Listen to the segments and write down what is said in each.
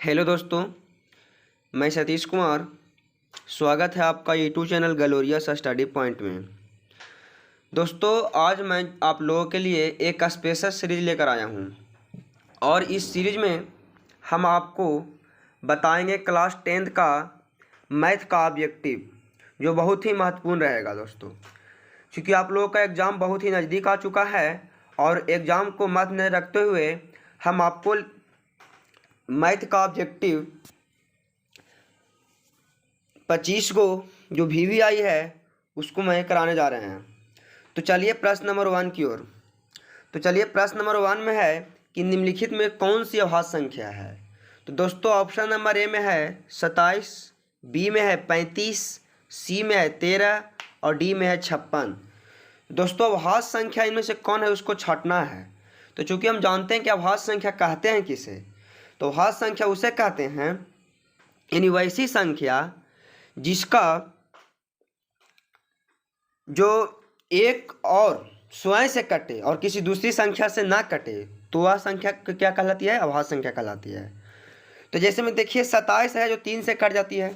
Hello दोस्तों, मैं सतीश कुमार। स्वागत है आपका यूट्यूब चैनल गलोरियस स्टडी पॉइंट में। दोस्तों, आज मैं आप लोगों के लिए एक स्पेशल सीरीज लेकर आया हूं और इस सीरीज में हम आपको बताएंगे क्लास 10th का मैथ का ऑब्जेक्टिव, जो बहुत ही महत्वपूर्ण रहेगा दोस्तों, क्योंकि आप लोगों का एग्ज़ाम बहुत ही नज़दीक आ चुका है और एग्ज़ाम को मद्देनजर रखते हुए हम आपको मैथ का ऑब्जेक्टिव 25 को जो VVI है उसको मैं कराने जा रहे हैं। तो चलिए प्रश्न नंबर 1 की ओर। तो चलिए प्रश्न नंबर 1 में है कि निम्नलिखित में कौन सी अभाज्य संख्या है। तो दोस्तों ऑप्शन नंबर ए में है 27, बी में है 35, सी में है 13 और डी में है 56। दोस्तों अभाज्य संख्या इनमें से कौन है उसको छांटना है। तो चूंकि हम जानते हैं कि अभाज्य संख्या कहते हैं किसे, तो अभाज्य संख्या उसे कहते हैं यानी वैसी संख्या जिसका जो एक और स्वयं से कटे और किसी दूसरी संख्या से ना कटे, तो वह संख्या क्या कहलाती है? अभाज्य संख्या कहलाती है। तो जैसे में देखिए 27 है जो 3 से कट जाती है,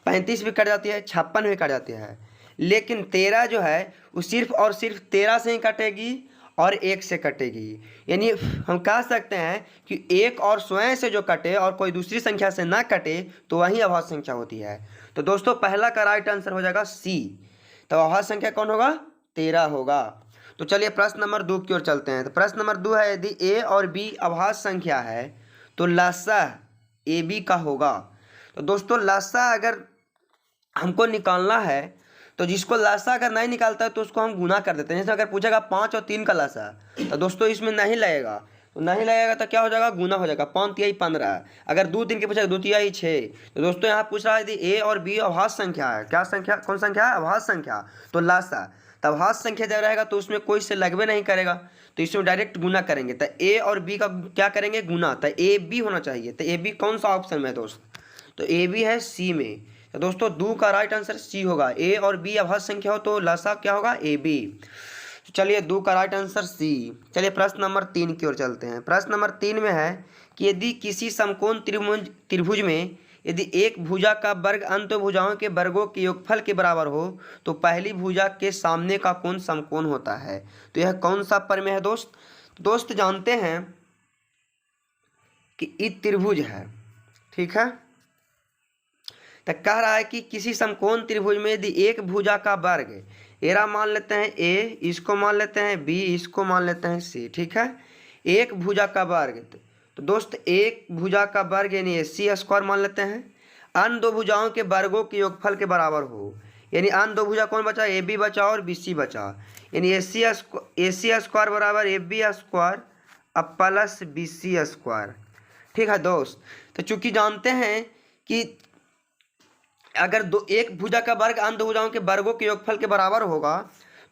35 भी कट जाती है, 56 भी कट जाती है, लेकिन 13 जो है वो सिर्फ और सिर्फ 13 से ही कटेगी और 1 से कटेगी। यानी हम कह सकते हैं कि एक और स्वयं से जो कटे और कोई दूसरी संख्या से ना कटे तो वही अभाज्य संख्या होती है। तो दोस्तों पहला का राइट आंसर हो जाएगा सी। तो अभाज्य संख्या कौन होगा? 13 होगा। तो चलिए प्रश्न नंबर 2 की ओर चलते हैं। तो प्रश्न नंबर 2 है, यदि ए और बी अभाज्य संख्या है तो लसाअ ए बी का होगा। तो दोस्तों लसाअ अगर हमको निकालना है तो जिसको लसाअ अगर नहीं निकालता है तो उसको हम गुना कर देते हैं। जैसे अगर पूछेगा 5 और 3 का लसाअ, तो दोस्तों इसमें नहीं लगेगा, तो नहीं लगेगा तो क्या हो जाएगा? गुना हो जाएगा। 5 तिहाई 15। अगर 2 3 के पूछेगा 2 तिहाई 6। तो दोस्तों यहाँ पूछ रहा है यदि ए और बी अभाज्य संख्या है, क्या संख्या, कौन संख्या है? अभाज्य संख्या। तो लसाअ, तब अभाज्य संख्या जब रहेगा तो उसमें कोई से लगवे नहीं करेगा, तो इसमें डायरेक्ट गुना करेंगे। तो ए और बी का क्या करेंगे? गुना। तो ए बी होना चाहिए। तो ए बी कौन सा ऑप्शन में है दोस्त? तो ए बी है सी में। तो दोस्तों 2 का राइट आंसर सी होगा। ए और बी अभाज्य संख्या हो तो लसाअ क्या होगा? A B. तो चलिए 2 का राइट आंसर सी। चलिए प्रश्न नंबर 3 की ओर चलते हैं। प्रश्न नंबर 3 में है कि यदि किसी समकोण त्रिभुज में यदि एक भुजा का वर्ग अंत भुजाओं के वर्गों के योगफल के बराबर हो तो पहली भुजा के सामने का कोण समकोण होता है। तो यह कौन सा प्रमेय है दोस्त? दोस्त जानते हैं कि ई त्रिभुज है, ठीक है। तो कह रहा है कि किसी समकोण त्रिभुज में यदि एक भुजा का वर्ग, एरा मान लेते हैं ए, इसको मान लेते हैं बी, इसको मान लेते हैं सी, ठीक है। एक भुजा का वर्ग, तो दोस्त एक भुजा का वर्ग यानी सी स्क्वायर मान लेते हैं, अन्य दो भुजाओं के वर्गों के योगफल के बराबर हो। यानी अन्य दो भुजा कौन बचा? ए बी बचा और बी सी बचा। यानी ए सी स्क्वायर बराबर ए बी स्क्वायर अब प्लस बी सी स्क्वायर, ठीक है दोस्त। तो चूंकि जानते हैं कि अगर एक भुजा का वर्ग अन्य दो भुजाओं के वर्गों के योगफल के बराबर होगा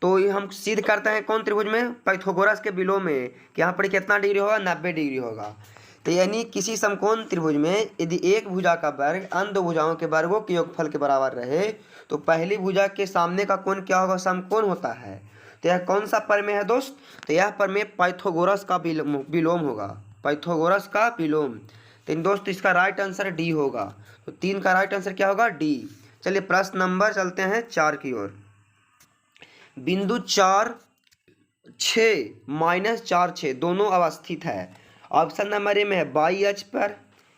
तो ये हम सिद्ध करते हैं कौन त्रिभुज में? पाइथागोरस के विलोम में, कि यहाँ पर कितना डिग्री होगा? 90 डिग्री होगा। तो यानी किसी समकोण त्रिभुज में यदि एक भुजा का वर्ग अन्य दो भुजाओं के वर्गों के योगफल के बराबर रहे तो पहली भुजा के सामने का कोण क्या होगा? समकोण होता है। तो यह कौन सा प्रमेय है दोस्त? तो यह प्रमेय पाइथागोरस का विलोम होगा, पाइथागोरस का विलोम। तो दोस्त इसका राइट आंसर डी होगा। तो 3 का राइट आंसर क्या होगा? डी। चलिए प्रश्न नंबर चलते हैं 4 की ओर। बिंदु 4 6 -4 6 दोनों अवस्थित है। ऑप्शन नंबर ए में है बाई अक्ष पर,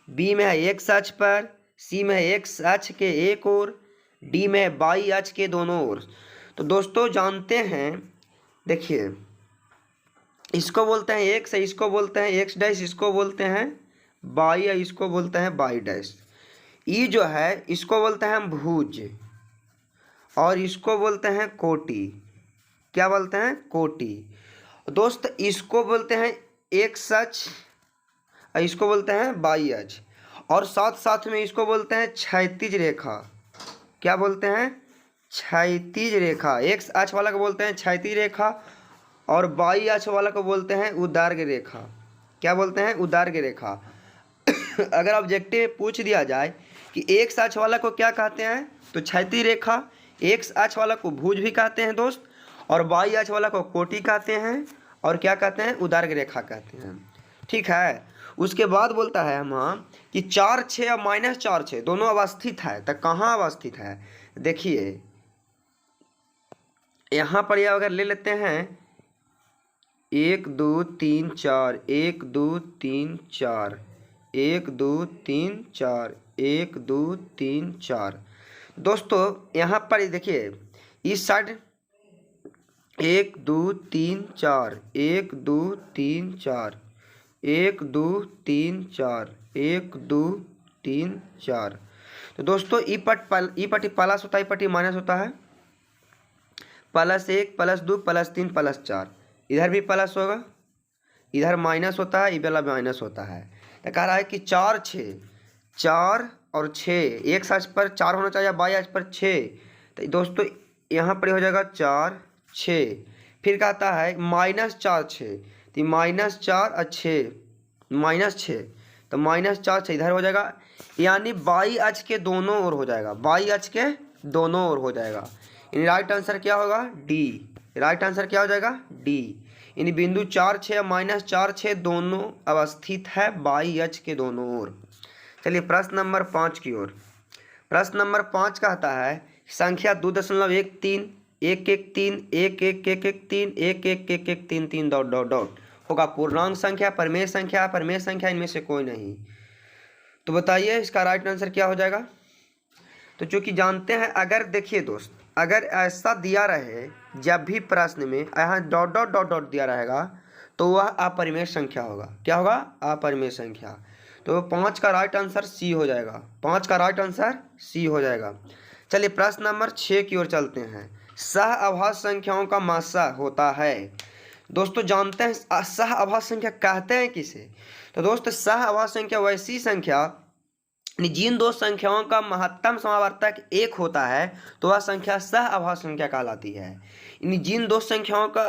बी में है एक्स अक्ष पर, सी में है एक्स अक्ष के एक ओर, डी में है बाई अक्ष के दोनों ओर। तो दोस्तों जानते हैं, देखिए इसको बोलते हैं एक्स, इसको बोलते हैं एक्स डैश, इसको बोलते हैं बाई, इसको बोलते हैं बाई डैश। ई जो है इसको बोलते हैं हम भुज और इसको बोलते हैं कोटि। क्या बोलते हैं? कोटि। दोस्त इसको बोलते हैं एक्स अक्ष, इसको बोलते हैं बाई अक्ष, और साथ साथ में इसको बोलते हैं क्षैतिज रेखा। क्या बोलते हैं? क्षैतिज रेखा। एक्स अक्ष वाला को बोलते हैं क्षैतिज रेखा और बाई अक्ष वाला को बोलते हैं उदार्घ रेखा। क्या बोलते हैं? उदार्घ रेखा। अगर ऑब्जेक्टिव में पूछ दिया जाए कि एक्स अक्ष वाला को क्या कहते हैं तो क्षैतिज रेखा, एक्स अक्ष वाला को भुज भी कहते हैं दोस्त, और बाई अक्ष वाला को कोटि कहते हैं, और क्या कहते हैं? उदार्घ रेखा कहते हैं, ठीक है। उसके बाद बोलता है हम कि 4 6 और -4 6 दोनों अवस्थित है। तो कहाँ अवस्थित है? देखिए यहाँ पर यह अगर ले लेते हैं 1 2 3 4 1 2 3 4 1 2 3 4 1 2 3 4। दोस्तों यहाँ पर देखिए इस साइड 1 2 3 4 1 2 3 4 1 2 3 4 1 2 3 4। तो दोस्तों ई पट्टी प्लस होता है, ई पट्टी माइनस होता है। +1 +2 +3 +4, इधर भी प्लस होगा, इधर माइनस होता है, इधर माइनस होता है। तो कह रहा है कि 4 6 4 और 6 एक साइड पर 4 होना चाहिए, बाई साइड पर 6। तो दोस्तों यहाँ पर हो जाएगा 4 6। फिर कहता है -4 6, तो -4 और 6 -6, तो -4 6 इधर हो जाएगा, यानी बाई अक्ष के दोनों ओर हो जाएगा, बाई अक्ष के दोनों ओर हो जाएगा। यानी राइट आंसर क्या होगा? डी। राइट आंसर क्या हो जाएगा? डी। यानी बिंदु 4 6 -4 6 दोनों अवस्थित है बाई अक्ष के दोनों ओर। चलिए प्रश्न नंबर 5 की ओर। प्रश्न नंबर 5 कहता है संख्या 2.13 1 1 3 1 1 1 1 3 1 1 1 1 3 3 डॉट डॉट डॉट होगा पूर्णांक संख्या, परमेय संख्या, परमेय संख्या इनमें से कोई नहीं। तो बताइए इसका राइट आंसर क्या हो जाएगा? तो चूंकि जानते हैं, अगर देखिए दोस्त, अगर ऐसा दिया रहे जब भी प्रश्न में यहाँ डॉट डॉट डॉट डॉट दिया रहेगा तो वह अपरिमेय संख्या होगा। क्या होगा? अपरिमेय संख्या। तो 5 का राइट आंसर सी हो जाएगा, 5 का राइट आंसर सी हो जाएगा। चलिए प्रश्न नंबर 6 की ओर चलते हैं। सह अभाज्य संख्याओं का मासा होता है। दोस्तों जानते हैं सह अभाज्य संख्या कहते हैं किसे? तो दोस्त सह अभाज्य संख्या वैसी संख्या जिन दो संख्याओं का महत्तम समावर्तक 1 होता है तो वह संख्या सह अभाज्य संख्या कहलाती है। यानी जिन दो संख्याओं का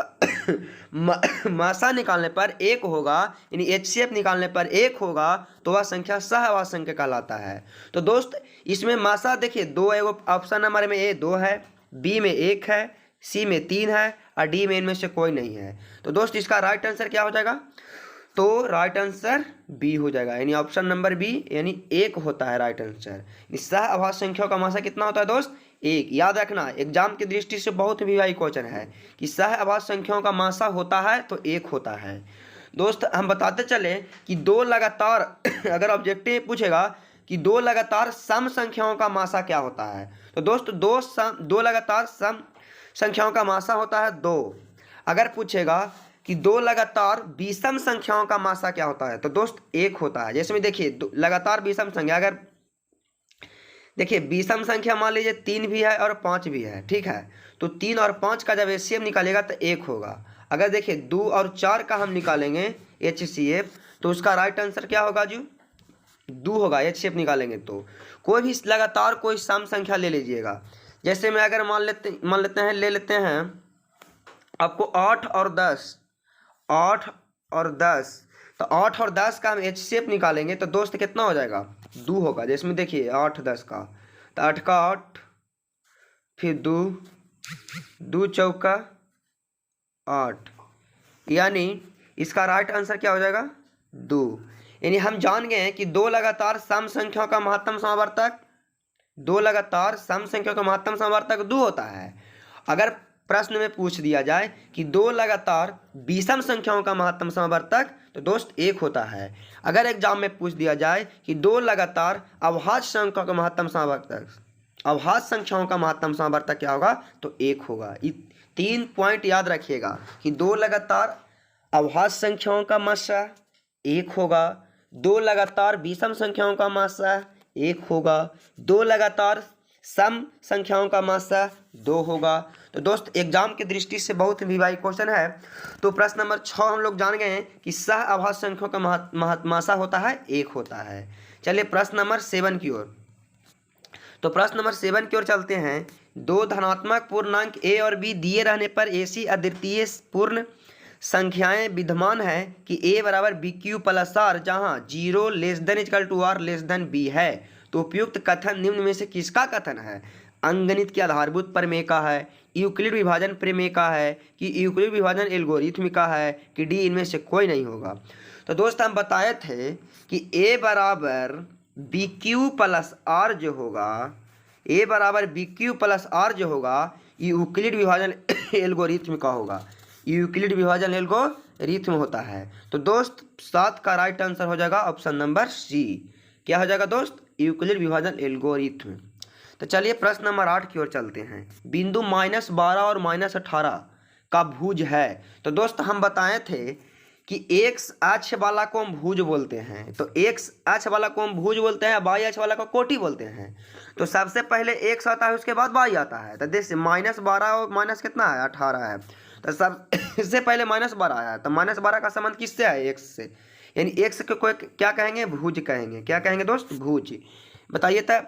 मासा निकालने पर 1 होगा, यानी HCF निकालने पर 1 होगा तो वह संख्या सह अभाज्य संख्या कहलाता है। तो दोस्त इसमें मासा देखिए 2 है, वो ऑप्शन नंबर में A 2 है, B में 1 है, C में 3 है और D में इनमें से कोई नहीं है। तो दोस्त इसका राइट आंसर क्या हो जाएगा? तो राइट आंसर बी हो जाएगा, यानी ऑप्शन नंबर बी, यानी 1 होता है राइट आंसर। सह अभाज्य संख्याओं का मासा कितना होता है दोस्त? 1। याद रखना एग्जाम की दृष्टि से बहुत भी भाई क्वेश्चन है कि सह अभाज्य संख्याओं का मासा होता है तो 1 होता है। दोस्त हम बताते चले कि 2 लगातार अगर ऑब्जेक्टिव पूछेगा कि 2 लगातार सम संख्याओं का मासा क्या होता है, तो दोस्त 2 लगातार सम संख्याओं का मासा होता है 2। अगर पूछेगा कि 2 लगातार विषम संख्याओं का मासा क्या होता है, तो दोस्त 1 होता है। जैसे में देखिए लगातार विषम संख्या, अगर देखिए विषम संख्या मान लीजिए 3 भी है और 5 भी है, ठीक है, तो 3 और 5 का जब HCF निकालेगा तो 1 होगा। अगर देखिए 2 और 4 का हम निकालेंगे HCF तो उसका राइट आंसर क्या होगा? जो 2 होगा, HCF निकालेंगे तो। कोई भी लगातार कोई सम संख्या ले लीजिएगा, जैसे में अगर मान लेते हैं आपको 8 और 10, 8 और 10, तो 8 और 10 का हम HCF निकालेंगे तो दोस्त कितना हो जाएगा? 2 होगा। जिसमें देखिए 8 10 का, तो 8 का 8, फिर 2 2 चौका 8, यानी इसका राइट आंसर क्या हो जाएगा? 2। यानी हम जान गए हैं कि 2 लगातार सम संख्याओं का महत्तम समावर्तक 2 लगातार सम संख्याओं का महत्तम समावर्तक 2 होता है। अगर प्रश्न में पूछ दिया जाए कि 2 लगातार विषम संख्याओं का महत्तम समावर्तक तो दोस्त 1 होता है। अगर एग्जाम में पूछ दिया जाए कि 2 लगातार अभाज्य संख्याओं का महत्तम समावर्तक, अभाज्य संख्याओं का महत्तम समावर्तक क्या होगा? तो 1 होगा। 3 पॉइंट याद रखिएगा कि 2 लगातार अभाज्य संख्याओं का मासा 1 होगा, 2 लगातार विषम संख्याओं का मासा 1 होगा, 2 लगातार सम संख्याओं का मासा 2 होगा। तो दोस्त एग्जाम की दृष्टि से बहुत ही भाई क्वेश्चन है। तो प्रश्न नंबर 6 हम लोग जान गए हैं कि सह अभाज्य संख्याओं का मासा होता है 1 होता है। चलिए प्रश्न नंबर 7 की ओर। तो प्रश्न नंबर 7 की ओर चलते हैं। 2 धनात्मक पूर्णांक A और B दिए रहने पर ऐसी अद्वितीय पूर्ण संख्याएं विद्यमान है कि A बराबर BQ प्लस R, जहाँ 0 < R B है। तो उपयुक्त कथन निम्न में से किसका कथन है? अंकगणित के आधारभूत प्रमेय का है, यूक्लिड विभाजन प्रमेय का है, कि यूक्लिड विभाजन एल्गोरिथम का है, कि डी इनमें से कोई नहीं होगा। तो दोस्त हम बताए थे कि a बराबर बी क्यू प्लस आर जो होगा, a बराबर बी क्यू प्लस आर जो होगा, यूक्लिड विभाजन एल्गोरिथम का होगा, यूक्लिड विभाजन एल्गोरिथम होता है। तो दोस्त 7 का राइट आंसर हो जाएगा ऑप्शन नंबर सी। क्या हो जाएगा दोस्त? यूक्लिड विभाजन एल्गोरिथम। तो चलिए प्रश्न नंबर 8 की ओर चलते हैं। बिंदु -12 और -18 का भुज है। तो दोस्त हम बताए थे कि एक्स अक्ष वाला को हम भुज बोलते हैं, तो एक्स अक्ष वाला को हम भुज बोलते हैं, वाई अक्ष वाला को कोटि बोलते हैं। तो सबसे पहले एक्स आता है, उसके बाद वाई आता है। तो देखिए -12 और माइनस कितना है? 18 है। तो सब इससे पहले -12 आया है, तो -12 का संबंध किससे है? एक्स से, यानी एक्स को कोई क्या कहेंगे? भुज कहेंगे। क्या कहेंगे दोस्त? भुज। बताइए तो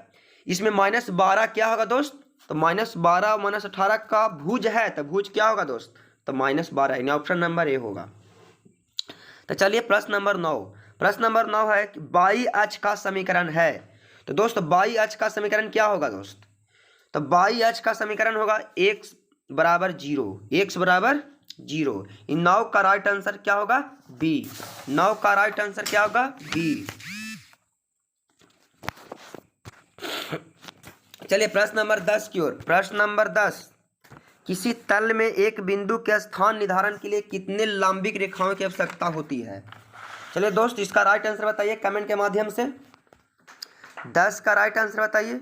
इसमें -12 क्या होगा दोस्त? तो -12 और -18 का भुज है, तो भुज क्या होगा दोस्त? तो -12, यानी ऑप्शन नंबर ए होगा। तो चलिए प्रश्न नंबर 9। प्रश्न नंबर 9 है कि बाई अक्ष का समीकरण है। तो दोस्त बाई अक्ष का समीकरण क्या होगा दोस्त? तो बाई अक्ष का समीकरण होगा x बराबर 0, x बराबर 0। इन 9 का राइट आंसर क्या होगा? बी। 9 का राइट आंसर क्या होगा? बी। चलिए प्रश्न नंबर 10 की ओर। प्रश्न नंबर 10, किसी तल में एक बिंदु के स्थान निर्धारण के लिए कितने लंबिक रेखाओं की आवश्यकता होती है? चलिए दोस्त इसका राइट आंसर बताइए कमेंट के माध्यम से। 10 का राइट आंसर बताइए।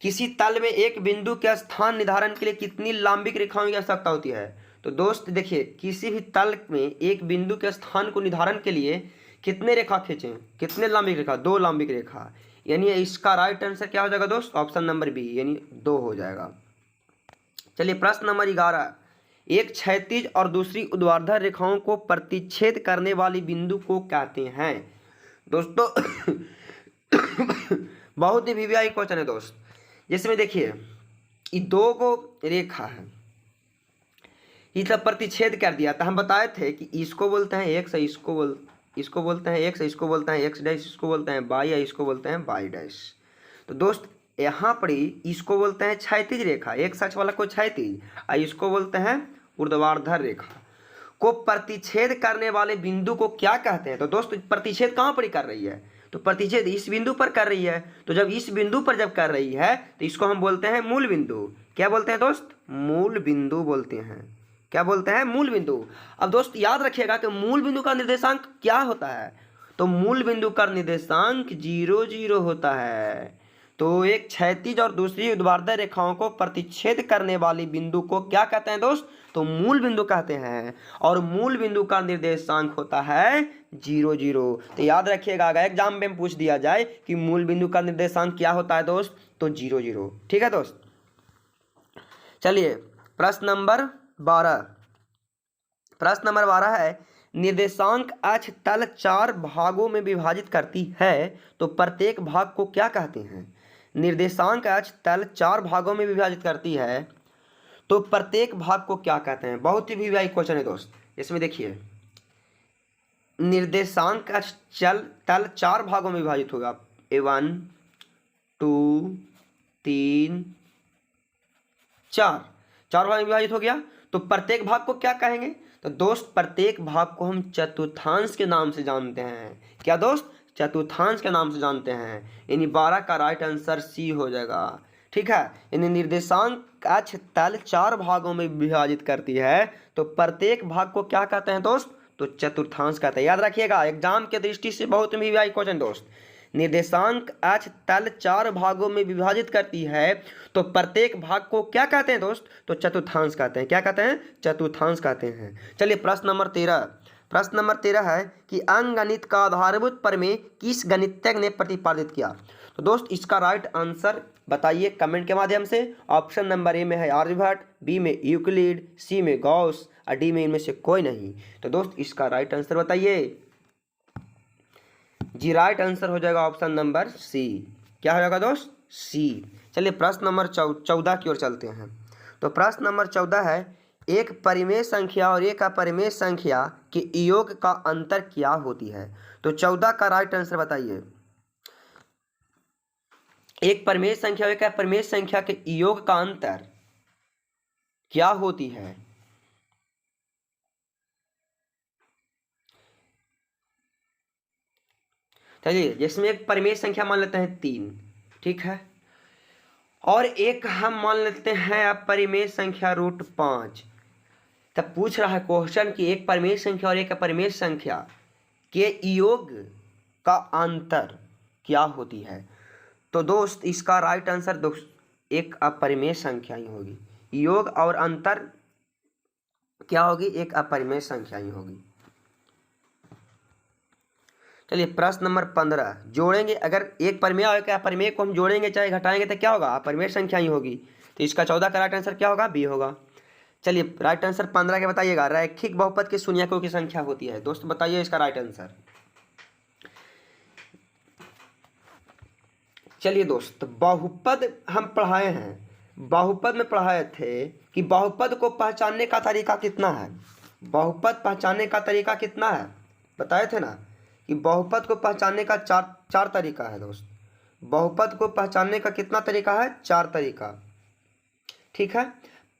किसी तल में एक बिंदु के स्थान निर्धारण के लिए कितनी लंबिक रेखाओं की आवश्यकता होती है? तो दोस्त देखिए, किसी भी तल में एक बिंदु के स्थान को निर्धारण के लिए कितने रेखा खींचें? कितने लंबिक रेखा? 2 लंबिक रेखा। यानी इसका राइट आंसर क्या हो जाएगा दोस्त? ऑप्शन नंबर बी, यानी 2 हो जाएगा। चलिए प्रश्न नंबर 11, एक क्षैतिज और दूसरी ऊर्ध्वाधर रेखाओं को प्रतिच्छेद करने वाली बिंदु को कहते हैं? दोस्तों बहुत ही वीवीआई क्वेश्चन है दोस्त। जिसमें देखिए ये 2 को रेखा है, ये सब प्रतिच्छेद कर दिया। तो हम बताए थे कि इसको बोलते हैं एक्स, इसको बोलते हैं एक्स, इसको बोलते हैं एक्स डैश, इसको बोलते हैं वाई, या इसको बोलते हैं वाई डैश। तो दोस्त यहाँ पर इसको बोलते हैं क्षैतिज रेखा, एक अक्ष वाला को क्षैतिज, और इसको बोलते हैं ऊर्ध्वाधर रेखा। को प्रतिच्छेद करने वाले बिंदु को क्या कहते हैं? तो दोस्त प्रतिच्छेद कहाँ पर कर रही है? तो प्रतिच्छेद इस बिंदु पर कर रही है। तो जब इस बिंदु पर जब कर रही है तो इसको हम बोलते हैं मूल बिंदु। क्या बोलते हैं दोस्त? मूल बिंदु बोलते हैं। क्या बोलते हैं? मूल बिंदु। अब दोस्त याद रखिएगा कि मूल बिंदु का निर्देशांक क्या होता है? तो मूल बिंदु का निर्देशांक 0 0 होता है। तो एक क्षैतिज और दूसरी ऊर्ध्वाधर रेखाओं को प्रतिच्छेद करने वाली बिंदु को क्या कहते हैं दोस्त? तो मूल बिंदु कहते हैं। और मूल बिंदु का निर्देशांक होता है 0 0। तो याद रखिएगा, अगर एग्जाम में पूछ दिया जाए कि मूल बिंदु का निर्देशांक क्या होता है दोस्त, तो 0 0। ठीक है दोस्त। चलिए प्रश्न नंबर 12। प्रश्न नंबर 12 है, निर्देशांक अक्ष तल 4 भागों में विभाजित करती है, तो प्रत्येक भाग को क्या कहते हैं? निर्देशांक अक्ष तल 4 भागों में विभाजित करती है, तो प्रत्येक भाग को क्या कहते हैं? बहुत ही वीवीआई क्वेश्चन है दोस्त। इसमें देखिए निर्देशांक अक्ष तल 4 भागों में विभाजित होगा, 1 2 3 4, 4 भाग में विभाजित हो गया। तो प्रत्येक भाग को क्या कहेंगे? तो दोस्त प्रत्येक भाग को हम चतुर्थांश के नाम से जानते हैं। क्या दोस्त? चतुर्थांश के नाम से जानते हैं। यानी 12 का राइट आंसर सी हो जाएगा। ठीक है, यानी निर्देशांक अक्ष तल 4 भागों में विभाजित करती है, तो प्रत्येक भाग को क्या कहते हैं दोस्त? तो चतुर्थांश कहते हैं। याद रखिएगा, एग्जाम के दृष्टि से बहुत वीवीआई क्वेश्चन दोस्त। निर्देशांक अक्ष तल 4 भागों में विभाजित करती है, तो प्रत्येक भाग को क्या कहते हैं दोस्त? तो चतुर्थांश कहते हैं। क्या कहते हैं? चतुर्थांश कहते हैं। चलिए प्रश्न नंबर 13। प्रश्न नंबर 13 है कि अंकगणित का आधारभूत प्रमेय किस गणितज्ञ ने प्रतिपादित किया? तो दोस्त इसका राइट आंसर बताइए कमेंट के माध्यम से। ऑप्शन नंबर ए में है आर्यभट्ट, बी में यूक्लिड, सी में गॉस, और डी में इनमें से कोई नहीं। तो दोस्त इसका राइट आंसर बताइए जी। राइट आंसर हो जाएगा ऑप्शन नंबर सी। क्या हो जाएगा दोस्त? सी। चलिए प्रश्न नंबर 14 की ओर चलते हैं। तो प्रश्न नंबर 14 है, एक परिमेय संख्या और एक अपरिमेय संख्या के योग का अंतर क्या होती है? तो 14 का राइट आंसर बताइए। एक परिमेय संख्या और एक अपरिमेय संख्या के योग का अंतर क्या होती है? चलिए जिसमें एक परिमेय संख्या मान लेते हैं 3, ठीक है, और एक हम मान लेते हैं अपरिमेय संख्या √5। तब पूछ रहा है क्वेश्चन कि एक परिमेय संख्या और एक अपरिमेय संख्या के योग का अंतर क्या होती है। तो दोस्त इसका राइट आंसर दोस्त एक अपरिमेय संख्या ही होगी। योग और अंतर क्या होगी, एक अपरिमेय संख्या ही होगी। चलिए प्रश्न नंबर 15 जोड़ेंगे, अगर एक परिमेय और एक अपरिमेय को हम जोड़ेंगे चाहे घटाएंगे तो क्या होगा, अपरिमेय संख्या ही होगी। तो इसका 14 का राइट आंसर क्या होगा, बी होगा। चलिए राइट आंसर 15 के बताइएगा। रैखिक बहुपद के शून्यकों की संख्या होती है। दोस्त बताइए इसका राइट आंसर। चलिए दोस्त बहुपद हम पढ़ाए हैं, बहुपद में पढ़ाए थे कि बहुपद को पहचानने का तरीका कितना है। बहुपद पहचानने का तरीका कितना है बताए थे ना, कि बहुपद को पहचानने का चार तरीका है दोस्त। बहुपद को पहचानने का कितना तरीका है, 4 तरीका, ठीक है।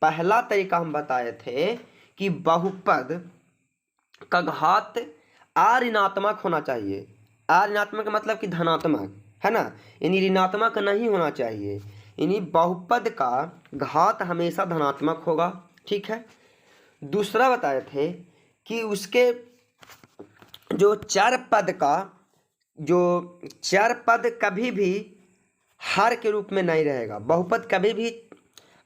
पहला तरीका हम बताए थे कि बहुपद का घात ऋणात्मक होना चाहिए। ऋणात्मक मतलब कि धनात्मक, है ना, यानी ऋणात्मक नहीं होना चाहिए, यानी बहुपद का घात हमेशा धनात्मक होगा, ठीक है। दूसरा बताए थे कि उसके जो चर पद कभी भी हर के रूप में नहीं रहेगा। बहुपद कभी भी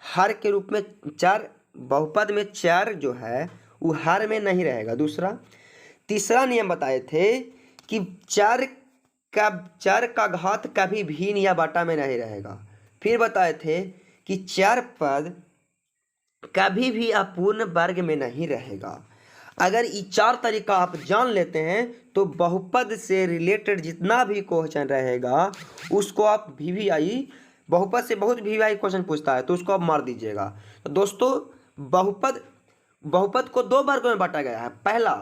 हर के रूप में बहुपद में चर जो है वो हर में नहीं रहेगा। तीसरा नियम बताए थे कि चर का घात कभी भिन्न या बटा में नहीं रहेगा। फिर बताए थे कि चर पद कभी भी अपूर्ण वर्ग में नहीं रहेगा। अगर ये 4 तरीका आप जान लेते हैं तो बहुपद से रिलेटेड जितना भी क्वेश्चन रहेगा उसको आप VVI, बहुपद से बहुत VVI क्वेश्चन पूछता है तो उसको आप मार दीजिएगा। तो दोस्तों बहुपद को 2 वर्गों में बांटा गया है। पहला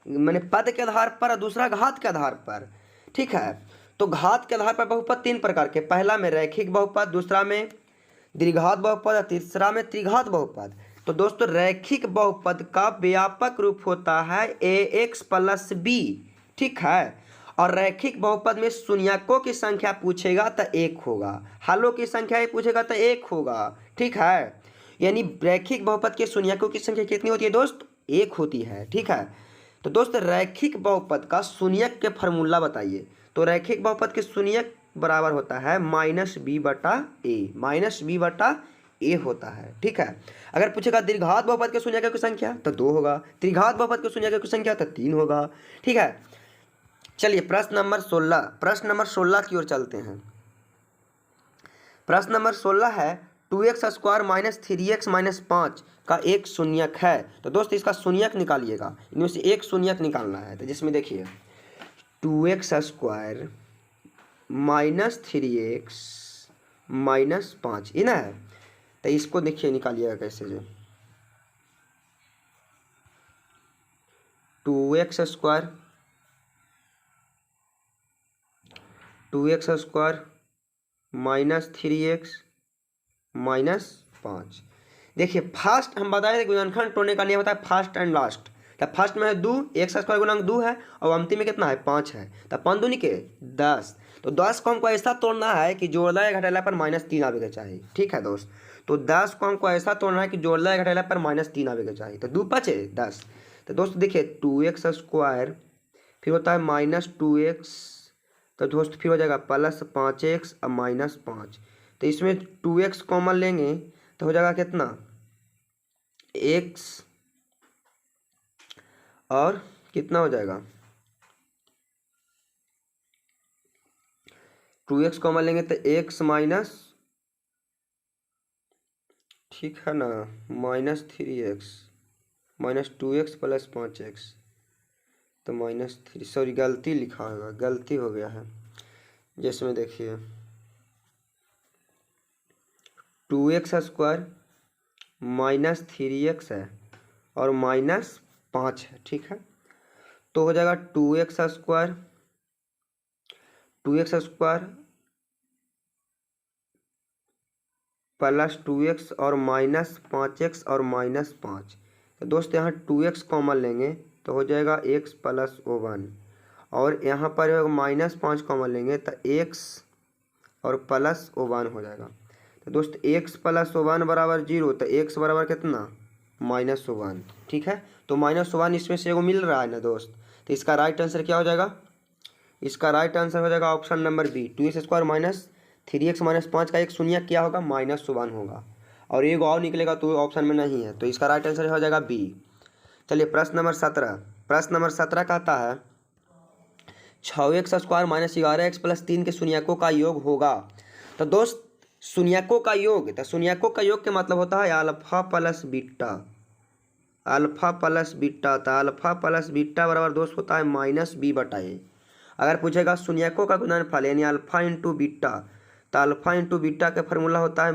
मैंने पद के आधार पर और दूसरा घात के आधार पर, ठीक है। तो घात के आधार पर बहुपद 3 प्रकार के, पहला में रैखिक बहुपद, दूसरा में द्विघात बहुपद और तीसरा में त्रिघात बहुपद। तो दोस्तों रैखिक बहुपद का व्यापक रूप होता है ax + b, ठीक है। और रैखिक बहुपद में शून्यकों की संख्या पूछेगा तो 1 होगा, हलों की संख्या ही पूछेगा तो 1 होगा, ठीक है। यानी रैखिक बहुपद के शून्यकों की संख्या कितनी होती है दोस्त, 1 होती है, ठीक है। तो दोस्त रैखिक बहुपद का शून्यक के फार्मूला बताइए। तो रैखिक बहुपद के शून्यक बराबर होता है -b/a होता है, ठीक है। अगर पूछेगा द्विघात बहुपद के शून्यकों की संख्या तो 2 होगा, त्रिघात बहुपद के शून्यकों की संख्या तो 3 होगा, ठीक है। चलिए प्रश्न नंबर 16 की ओर चलते हैं। प्रश्न नंबर 16 है 2x² - 3x - 5 का एक शून्यक है। तो दोस्त इसका शून्यक निकालिएगा, इनमें से एक शून्यक निकालना है। तो जिसमें देखिए 2x² - 3x - 5 ये ना है। तो इसको देखिए निकालिएगा कैसे, जो 2x² - 3x - 5। देखिए फर्स्ट हम बताए थे गुणनखंड तोड़ने का नियम होता है फर्स्ट एंड लास्ट। तो फर्स्ट में है 2, x² गुणक 2 है और अंतिम में कितना है 5 है। तो 5 दूनी के 10। तो 10 को हमको ऐसा तोड़ना है कि जोड़ला या घटाला पर -3 आवे के चाहिए, ठीक है दोस्त। तो 10 को हमको ऐसा तोड़ना है कि जोड़ला या घटाला पर -3 आवे के चाहिए। तो 2 × 5 = 10। तो दोस्त देखिए 2x², फिर होता है -2x, तो दोस्त फिर हो जाएगा +5x और -5। तो इसमें 2x कॉमन लेंगे तो हो जाएगा कितना, x और कितना हो जाएगा 2x कॉमन लेंगे तो x माइनस, ठीक है ना, -3x -2x + 5x, तो -3, सॉरी गलती लिखा होगा, गलती हो गया है। जिसमें देखिए 2x² -3x है और -5 है, ठीक है। तो हो जाएगा 2x² + 2x और -5x और -5। तो दोस्त यहाँ 2x कॉमन लेंगे तो हो जाएगा x + 1 और यहाँ पर -5 कॉमन लेंगे तो x और प्लस O1 हो जाएगा। तो दोस्त x प्लस O1 बराबर 0, तो x बराबर कितना -1। ठीक है, तो -1 इसमें से एगो मिल रहा है ना दोस्त, तो इसका राइट आंसर क्या हो जाएगा? इसका राइट आंसर हो जाएगा option number B, 2x² minus 3x minus 5 का एक शून्य क्या होगा? -1 होगा। और एक और निकलेगा तो ऑप्शन में नहीं है, तो इसका राइट आंसर हो जाएगा बी। चलिए प्रश्न नंबर 17। प्रश्न नंबर 17 कहता है 6x² माइनस 11x प्लस 3 के शून्यकों का योग होगा। तो दोस्त शून्यकों का योग, तो शून्यकों का योग के मतलब होता है alpha plus beta. Alpha plus beta, तो अल्फा प्लस बीटा बराबर दोस्त होता है -b/a। अगर पूछेगा शून्यकों का गुणनफल यानी अल्फा इंटू बीटा, तो अल्फा इंटू बीटा का फॉर्मूला होता है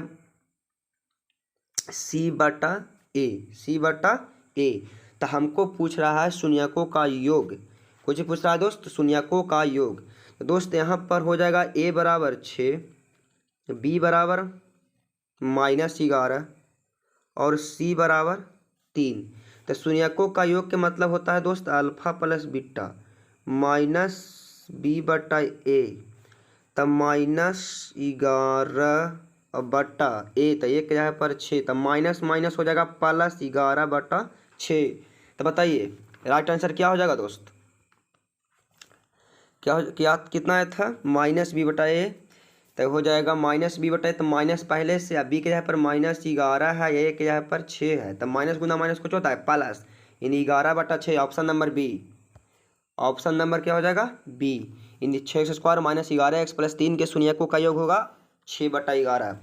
c/a। c/a। तो हमको पूछ रहा है शून्यकों का योग, कुछ पूछ रहा है दोस्त शून्यकों का योग। तो दोस्त यहाँ पर हो जाएगा a बराबर 6, b बराबर -11 और c बराबर 3। तो शून्यकों का योग के मतलब होता है दोस्त अल्फा प्लस बीटा -b/a, तब -11/a, तो एक यहाँ पर 6, तब माइनस माइनस हो जाएगा +11/6। तो बताइए राइट आंसर क्या हो जाएगा दोस्त? क्या कितना आया था? -b/a, तो हो जाएगा -b/a, तो माइनस पहले से, अब b के यहाँ पर -11 है, a के यहाँ पर 6 है, तब माइनस गुना माइनस कुछ होता है प्लस, यानी 11/6। Option number B, option number क्या हो जाएगा? बी, यानी 6x² माइनस 11x प्लस 3 के शून्यकों का योग होगा 6/11।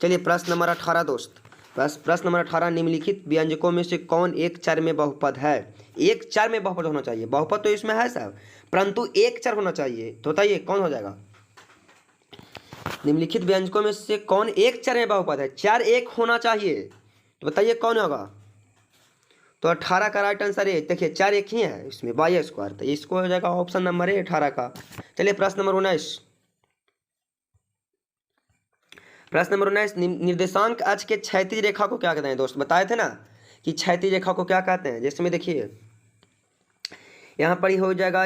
चलिए प्रश्न नंबर 18 दोस्त। प्रश्न नंबर 18, निम्नलिखित व्यंजकों में से कौन एक चर में बहुपद है? एक चर में बहुपद होना चाहिए, बहुपद तो इसमें है साहब, परंतु एक चर होना चाहिए, तो बताइए कौन हो जाएगा? निम्नलिखित व्यंजकों में से कौन एक चर में बहुपद है? चर एक होना चाहिए, तो बताइए कौन होगा? तो 18 का राइट आंसर है, देखिए 4 एक ही है इसमें y², तो इसको हो जाएगा ऑप्शन नंबर है 18 का। चलिए प्रश्न नंबर 19। प्रश्न नंबर 19, निर्देशांक अक्ष के क्षैतिज रेखा को क्या कहते हैं दोस्त? बताए थे ना कि क्षैतिज रेखा को क्या कहते हैं। जैसे में देखिए यहाँ पर ही हो जाएगा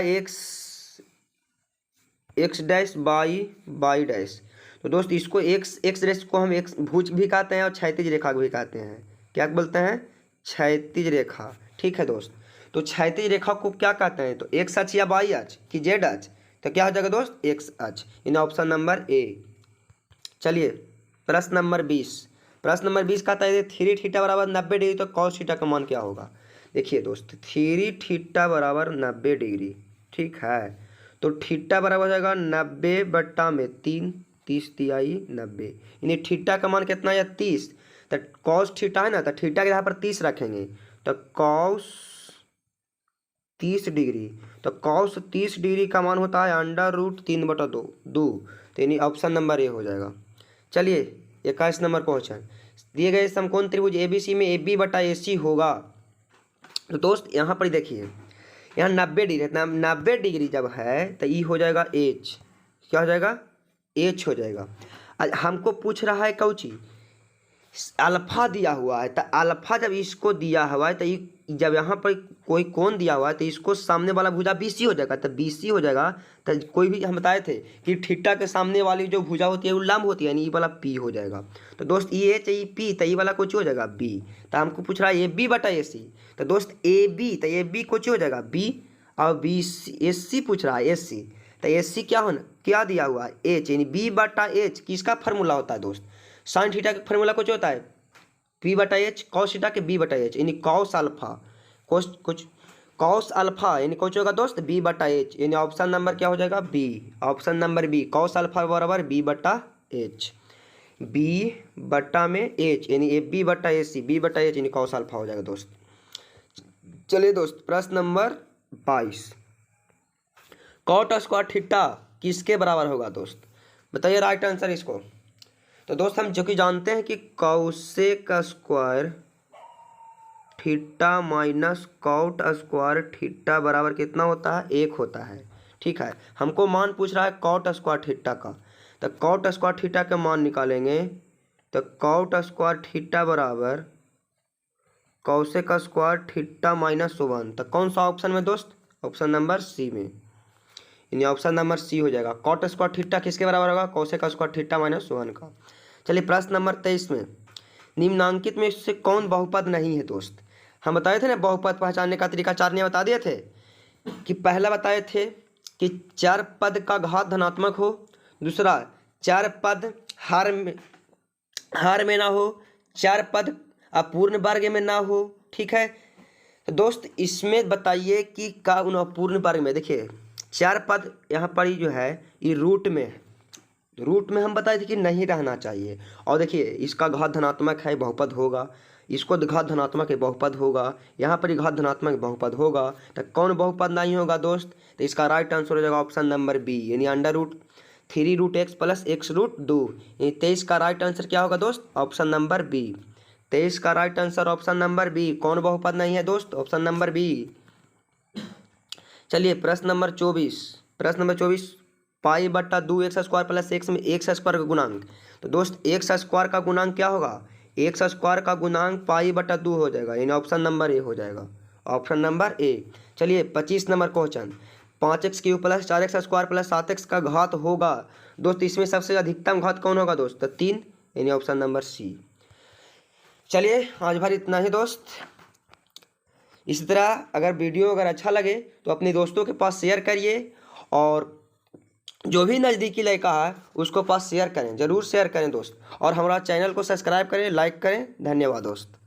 x डैश y डैश। तो दोस्त इसको x डैश को हम x भुज भी कहते हैं और क्षैतिज रेखा भी कहते हैं। क्या बोलते हैं? क्षैतिज रेखा। ठीक है दोस्त, तो क्षैतिज रेखा को क्या कहते हैं? तो x अक्ष या y अक्ष कि z अक्ष? तो क्या हो जाएगा दोस्त? x अक्ष, इन ऑप्शन नंबर ए। चलिए प्रश्न नंबर 20। प्रश्न नंबर 20 कहता है 3θ बराबर 90 डिग्री, तो cos θ का मान क्या होगा? देखिए दोस्त 3θ बराबर 90 डिग्री, ठीक है, तो थीटा बराबर हो जाएगा 90/3, 30 तिहाई 90, यानी थीटा का मान कितना है? 30। तो cos θ है ना, तो थीटा के यहाँ पर 30 रखेंगे, तो cos 30 डिग्री, तो cos 30 डिग्री का मान होता है √3/2, तो यानी ऑप्शन नंबर ए हो जाएगा। चलिए 21 नंबर क्वेश्चन, दिए गए समकोण त्रिभुज ABC में AB/AC होगा। तो दोस्त यहाँ पर देखिए यहाँ 90 डिग्री है, 90 डिग्री जब है तो ये हो जाएगा H। क्या हो जाएगा? H हो जाएगा। हमको पूछ रहा है कौची अल्फा दिया हुआ है, तो अल्फा जब इसको दिया हुआ है तो जब यहाँ पर कोई कोण दिया हुआ है तो इसको सामने वाला भुजा BC हो जाएगा, तो BC हो जाएगा। तो कोई भी हम बताए थे कि थीटा के सामने वाली जो भुजा होती है वो लंब होती है, यानी ये वाला P हो जाएगा। तो दोस्त ये H ये P, तो ये वाला कुछ हो जाएगा B। तो हमको पूछ रहा है AB/AC, तो दोस्त AB, तो AB कुछ हो जाएगा B, और AC पूछ रहा है AC, तो AC क्या दिया हुआ है? H, यानी B/H किसका फार्मूला होता है दोस्त? साइन थीटा का फार्मूला कुछ होता है P/H, cos थीटा के B/H, यानी cos अल्फा, cos अल्फा यानी कुछ होगा दोस्त B/H, यानी ऑप्शन नंबर क्या हो जाएगा? B, option number B, cos alpha बराबर B/H, B/H यानी AB/AC, B/H यानी cos अल्फा हो जाएगा दोस्त। चलिए दोस्त प्रश्न नंबर 22, cot² थीटा किसके बराबर होगा दोस्त? बताइए राइट आंसर इसको। तो दोस्त हम जो कि जानते हैं कि cosec square theta minus cot square theta बराबर कितना होता है? 1 होता है। ठीक है, हमको मान पूछ रहा है कॉट स्क्वायर थीटा का, तो कॉट स्क्वायर थीटा का मान निकालेंगे, तो कॉट स्क्वायर थीटा बराबर कौसेक स्क्वायर थीटा -1। तो कौन सा ऑप्शन में दोस्त? ऑप्शन नंबर सी में। यानी ऑप्शन नंबर सी हो जाएगा। कॉट स्क्वायर थीटा किसके बराबर होगा? कोसेक स्क्वायर थीटा माइनस 1 का। चलिए प्रश्न नंबर 23 में, निम्नांकित में से कौन बहुपद नहीं है दोस्त? हम बताए थे ना बहुपद पहचानने का तरीका, 4 ने बता दिए थे कि पहला बताए थे कि 4 पद का घात धनात्मक हो, दूसरा 4 पद हार में ना हो, 4 पद अपूर्ण वर्ग में ना हो, ठीक है। तो दोस्त इसमें बताइए कि का उन अपूर्ण वर्ग में, देखिए 4 पद यहाँ पर ही जो है ये रूट में है, रूट में हम बताए थे कि नहीं रहना चाहिए। और देखिए इसका घात धनात्मक है, बहुपद होगा, इसको घात धनात्मक है, बहुपद होगा, यहाँ पर ही घात धनात्मक बहुपद होगा, तो कौन बहुपद नहीं होगा दोस्त? तो इसका राइट आंसर हो जाएगा ऑप्शन नंबर बी, यानी √3√x प्लस x√2। 23 का राइट आंसर क्या होगा दोस्त? Option number B. 23 का right answer option number B. कौन बहुपद नहीं है दोस्त? Option number B. चलिए प्रश्न नंबर 24, π/2x² प्लस x में x² का गुणांक। तो दोस्त x² का गुणांक क्या होगा? x² का गुणांक π/2 हो जाएगा, यानी ऑप्शन नंबर ए हो जाएगा, ऑप्शन नंबर ए। चलिए 25 number question, 5x³ plus 4x² plus 7x का घात होगा। दोस्त इसमें सबसे अधिकतम घात कौन होगा दोस्त? तो 3, यानी ऑप्शन नंबर सी। चलिए आज भर इतना ही दोस्त। इसी तरह अगर वीडियो अगर अच्छा लगे तो अपने दोस्तों के पास शेयर करिए, और जो भी नज़दीकी लड़का है उसको पास शेयर करें, ज़रूर शेयर करें दोस्त, और हमारा चैनल को सब्सक्राइब करें, लाइक करें। धन्यवाद दोस्त।